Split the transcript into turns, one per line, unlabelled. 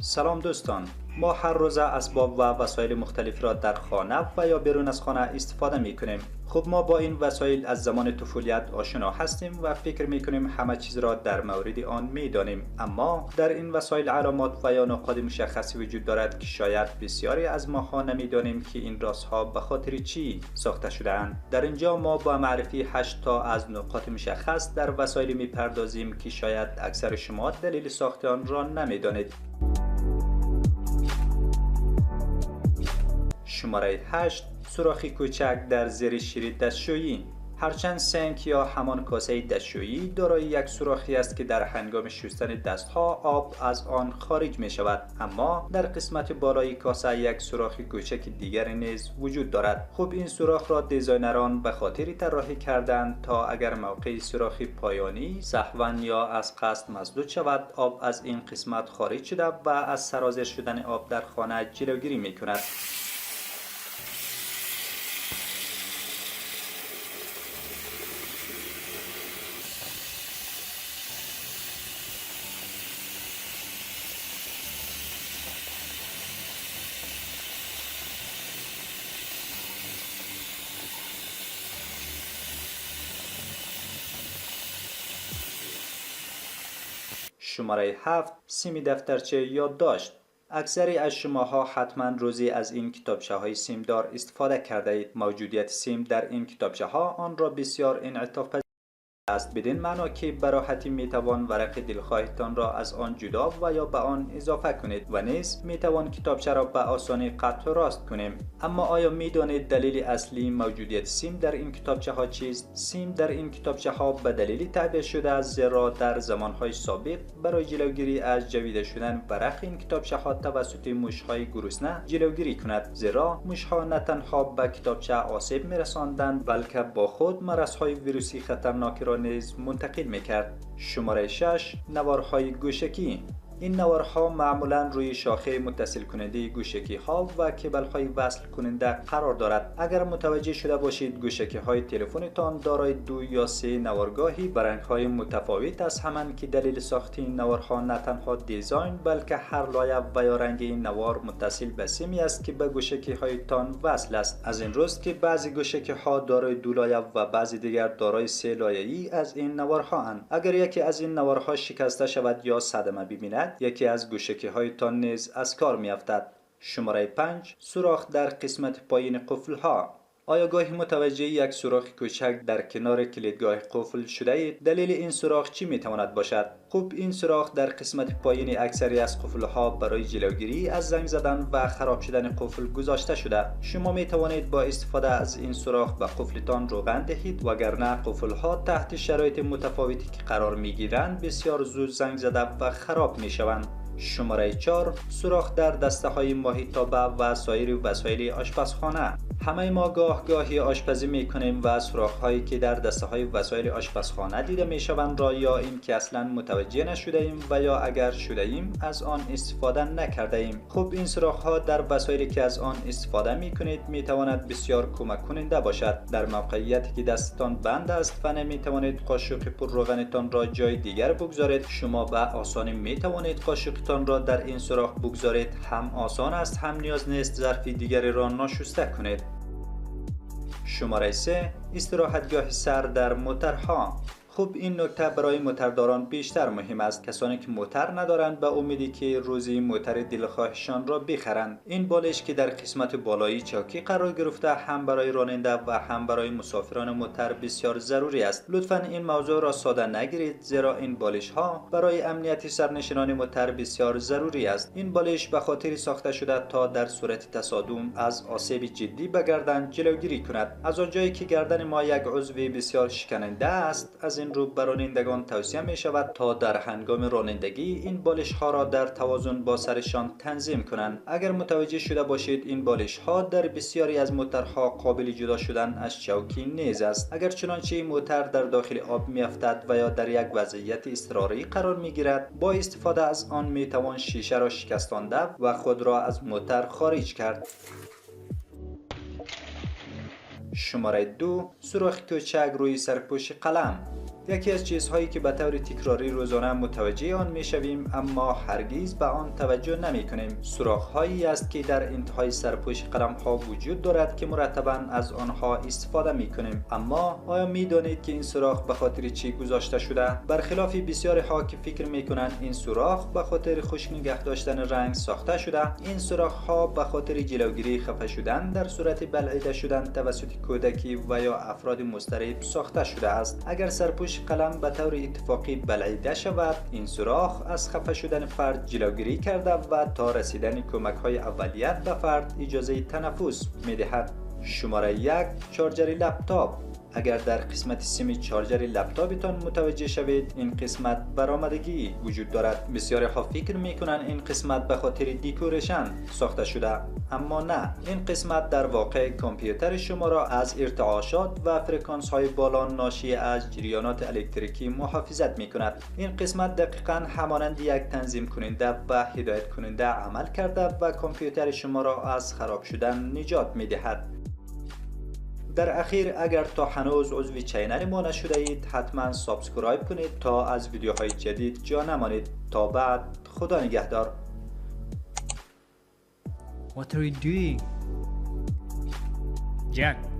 سلام دوستان، ما هر روز اسباب و وسایل مختلف را در خانه و یا بیرون از خانه استفاده می کنیم. خب ما با این وسایل از زمان طفولیت آشنا هستیم و فکر می کنیم همه چیز را در مورد آن می دانیم. اما در این وسایل علامات و یا نقاط مشخصی وجود دارد که شاید بسیاری از ما نمی دانیم که این رازها به خاطر چی ساخته شده‌اند. در اینجا ما با معرفی 8 تا از نقاط مشخص در وسایل می پردازیم که شاید اکثر شما دلیل ساخت آن را نمی دانید. شماره 8. سوراخی کوچک در زیر شیر دستشویی. هرچند سینک یا همان کاسه دستشویی دارای یک سوراخی است که در هنگام شستن دستها آب از آن خارج می شود، اما در قسمت بالای کاسه یک سوراخ کوچک دیگر نیز وجود دارد. خب این سوراخ را دیزاینران به خاطر طراحی کردند تا اگر موقع سوراخ پایانی سهوا یا از قصد مسدود شود، آب از این قسمت خارج شده و از سرازیر شدن آب در خانه جلوگیری می کند. شماره 7. سیم دفترچه یادداشت. اکثری از شماها حتما روزی از این کتابچه های سیمدار استفاده کرده اید. موجودیت سیم در این کتابچه ها آن را بسیار انعطاف پذیر است، بدین معنا که به راحتی می توان ورق دلخواهتان را از آن جدا و یا به آن اضافه کنید و نیز می توان کتابچه را به آسانی قطع و راست کنیم. اما آیا می دانید دلیل اصلی موجودیت سیم در این کتابچه ها چیست؟ سیم در این کتابچه ها به دلیل تعبیه شده است زیرا در زمان های سابق برای جلوگیری از جویده شدن ورق این کتابچه ها توسط موش های گرسنه جلوگیری کند، زیرا موش ها نه تنها به کتابچه آسیب می رساندند بلکه با خود مرض های ویروسی خطرناک را نیز منتقل میکرد. شماره 6. نوارهای گوشکی. این نوارها معمولا روی شاخه متصل کننده گوشکی ها و کیبل های وصل کننده قرار دارد. اگر متوجه شده باشید گوشکی های تلفنتان دارای 2 یا 3 نوارگاهی به رنگ های متفاوت از همان که دلیل ساخت این نوارها نه تنها دیزاین بلکه هر لایه و یا رنگ این نوار متصل به سیمی است که به گوشکی هایتان وصل است. از این روست که بعضی گوشکی ها دارای 2 لایه و بعضی دیگر دارای 3 لایه‌ای از این نوارها اند. اگر یکی از این نوارها شکسته شود یا صدمه ببیند، یکی از گوشکی هایتان نیز از کار می افتد. شماره 5. سوراخ در قسمت پایین قفل ها. آیا گاهی متوجه یک سوراخ کوچک در کنار کلیدگاه قفل شده اید؟ دلیل این سوراخ چی می تواند باشد؟ خب این سوراخ در قسمت پایین اکثری از قفل ها برای جلوگیری از زنگ زدن و خراب شدن قفل گذاشته شده. شما می توانید با استفاده از این سوراخ به قفلتان روغن دهید، وگرنه قفل ها تحت شرایط متفاوتی که قرار می گیرند بسیار زود زنگ زده و خراب می شوند. شماره 4. سوراخ در دسته های ماهیتابه و سایر وسایل آشپزخانه. همه ما گاهی آشپزی می کنیم و سوراخ هایی که در دسته های وسایل آشپزخانه دیده می شوند را یا این که اصلا متوجه نشده ایم و یا اگر شده ایم از آن استفاده نکرده ایم. خب این سوراخ ها در وسایلی که از آن استفاده می کنید می تواند بسیار کمک کننده باشد. در موقعیتی که دستتان بند است و نمی توانید قاشق پر روغنتان را جای دیگر بگذارید، شما به آسانی می توانید قاشقتان را در این سوراخ بگذارید. هم آسان است، هم نیاز نیست ظرف دیگری را ناشسته کنید. شماره 3. استراحتگاه سر در موترها. خب این نکته برای موترداران بیشتر مهم است. کسانی که موتر ندارند به امیدی که روزی موتر دلخواهشان را بخرند. این بالش که در قسمت بالایی چوکی قرار گرفته هم برای راننده و هم برای مسافران موتر بسیار ضروری است. لطفاً این موضوع را ساده نگیرید، زیرا این بالش ها برای امنیت سرنشینان موتر بسیار ضروری است. این بالش به خاطر ساخته شده تا در صورت تصادم از آسیب جدی به گردن جلوگیری کند. از آنجایی که گردن ما یک عضو بسیار شکننده است، از این رو به رانندگان توصیه می شود تا در هنگام رانندگی این بالش ها را در توازن با سرشان تنظیم کنند. اگر متوجه شده باشید این بالش ها در بسیاری از موترها قابل جدا شدن از چوکی نیز است. اگر چنانچه موتر در داخل آب می افتد و یا در یک وضعیت اضطراری قرار می گیرد، با استفاده از آن می توان شیشه را شکستانده و خود را از موتر خارج کرد. شماره 2. سوراخ کوچک روی سرپوش قلم. یکی از چیزهایی که به طور تکراری روزانه متوجه آن میشویم اما هرگز به آن توجه نمی کنیم سوراخ‌هایی است که در انتهای سرپوش قلم‌ها وجود دارد که مرتباً از آنها استفاده می کنیم. اما آیا می دانید که این سوراخ به خاطر چی گذاشته شده؟ برخلاف بسیاری ها که فکر می کنند این سوراخ به خاطر خشک نگه داشتن رنگ ساخته شده، این سوراخ‌ها به خاطر جلوگیری خفه شدن در صورت بلعیده شدن توسط کودکی و یا افراد مضطرب ساخته شده است. اگر سرپوش قلم به طور اتفاقی بلعیده شود، این سوراخ از خفه شدن فرد جلوگیری کرده و تا رسیدن کمک‌های اولیت به فرد اجازه تنفس می‌دهد. شماره 1. چارجر لپتاپ. اگر در قسمت سیم چارجر لپتاپتان متوجه شوید، این قسمت برآمدگی وجود دارد. بسیاری ها فکر میکنن این قسمت به خاطر دیکوریشن ساخته شده، اما نه. این قسمت در واقع کامپیوتر شما را از ارتعاشات و فرکانس های بالا ناشی از جریانات الکتریکی محافظت میکند. این قسمت دقیقاً همانند یک تنظیم کننده و هدایت کننده عمل کرده و کامپیوتر شما را از خراب شدن نجات میدهد. در اخیر، اگر تا هنوز عضو چینل ما نشده اید، حتما سابسکرایب کنید تا از ویدیوهای جدید جا نمانید. تا بعد، خدا نگهدار.
What are you doing? Jack.